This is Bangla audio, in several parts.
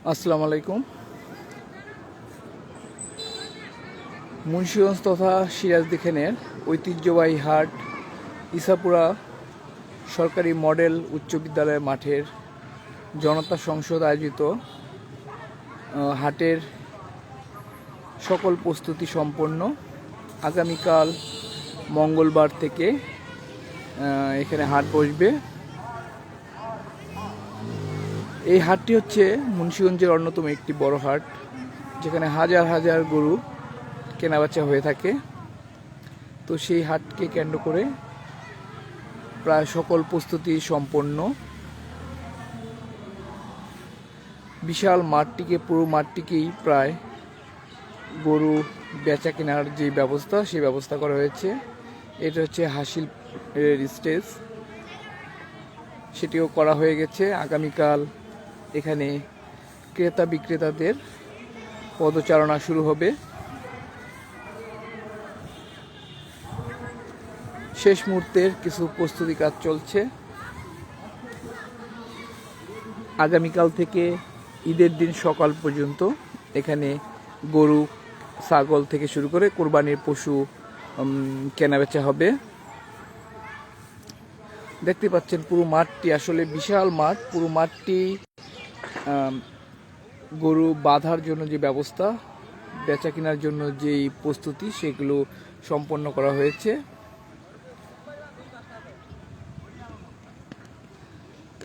আসসালামু আলাইকুম। মুন্সিগঞ্জ তথা সিরাজদিখানের ঐতিহ্যবাহী হাট ইসাপুরা সরকারি মডেল উচ্চ বিদ্যালয় মাঠের জনতা সংসদ আয়োজিত হাটের সকল প্রস্তুতি সম্পন্ন। আগামীকাল মঙ্গলবার থেকে এখানে হাট বসবে। এই হাটটি হচ্ছে মুন্সিগঞ্জের অন্যতম একটি বড় হাট, যেখানে হাজার হাজার গরু কেনাবেচা হয়ে থাকে। তো সেই হাটকে কেন্দ্র করে প্রায় সকল প্রস্তুতি সম্পন্ন। বিশাল মাঠটিকে, পুরো মাঠটিকেই প্রায় গরু বেচা কেনার যে ব্যবস্থা, সেই ব্যবস্থা করা হয়েছে। এটা হচ্ছে হাসিল স্টেজ, সেটিও করা হয়ে গেছে। আগামীকাল এখানে ক্রেতা বিক্রেতাদের পদচারণা শুরু হবে। শেষ মুহূর্তের কিছু প্রস্তুতি কাজ চলছে। আগামীকাল থেকে ঈদের দিন সকাল পর্যন্ত এখানে গরু, ছাগল থেকে শুরু করে কোরবানির পশু কেনাবেচা হবে। দেখতে পাচ্ছেন পুরো মাঠটি আসলে বিশাল মাঠ। পুরো মাঠটি গরু বাঁধার জন্য যে ব্যবস্থা, বেচা কেনার জন্য যেই প্রস্তুতি, সেগুলো সম্পন্ন করা হয়েছে।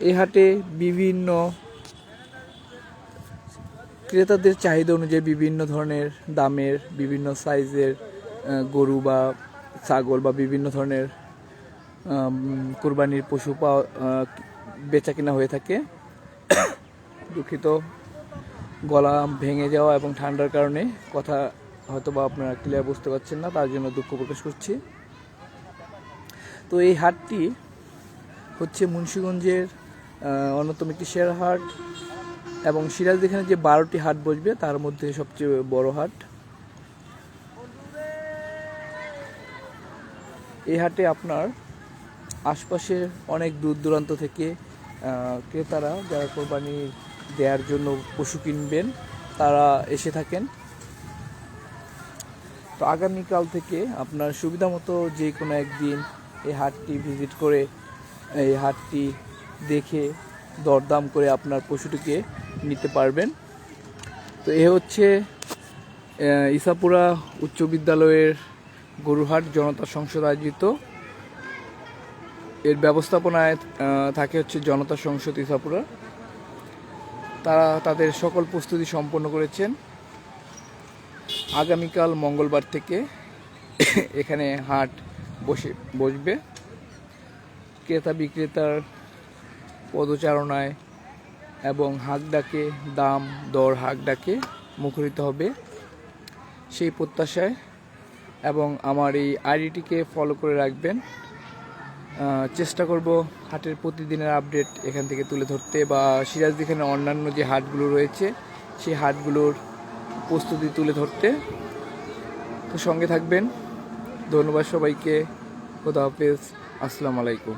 এই হাটে বিভিন্ন ক্রেতাদের চাহিদা অনুযায়ী বিভিন্ন ধরনের দামের, বিভিন্ন সাইজের গরু বা ছাগল বা বিভিন্ন ধরনের কোরবানির পশু বেচা কেনা হয়ে থাকে। দুঃখিত, গলা ভেঙে যাওয়া এবং ঠান্ডার কারণে কথা হয়তো বা আপনারা ক্লিয়ার বুঝতে পারছেন না, তার জন্য দুঃখ প্রকাশ করছি। তো এই হাটটি হচ্ছে মুন্সিগঞ্জের অন্যতম একটি সেরা হাট এবং সিরাজদিখানে যে 12টি হাট বসবে তার মধ্যে সবচেয়ে বড় হাট। এই হাটে আপনার আশপাশের অনেক দূর দূরান্ত থেকে ক্রেতারা, যারা কোরবানি দেওয়ার জন্য পশু কিনবেন, তারা এসে থাকেন। তো আগামীকাল থেকে আপনার সুবিধা মতো যে কোনো একদিন এই হাটটি ভিজিট করে, এই হাটটি দেখে দরদাম করে আপনার পশুটিকে নিতে পারবেন। তো এ হচ্ছে ইসাপুরা উচ্চ বিদ্যালয়ের গরুহাট জনতা সংসদ আয়োজিত। এর ব্যবস্থাপনায় থাকে হচ্ছে জনতা সংসদ ইসাপুরা। তারা তাদের সকল প্রস্তুতি সম্পন্ন করেছেন। আগামীকাল মঙ্গলবার থেকে এখানে হাট বসবে। ক্রেতা বিক্রেতার পদচারণায় এবং হাঁক ডাকে, দাম দর হাঁক ডাকে মুখরিত হবে সেই প্রত্যাশায়। এবং আমার এই আইডিটিকে ফলো করে রাখবেন। চেষ্টা করব হাটের প্রতিদিনের আপডেট এখান থেকে তুলে ধরতে, বা সিরাজদিখানের অন্যান্য যে হাটগুলো রয়েছে সেই হাটগুলোর প্রস্তুতি তুলে ধরতে। তো সঙ্গে থাকবেন। ধন্যবাদ সবাইকে। খোদা হাফেজ। আসসালামু আলাইকুম।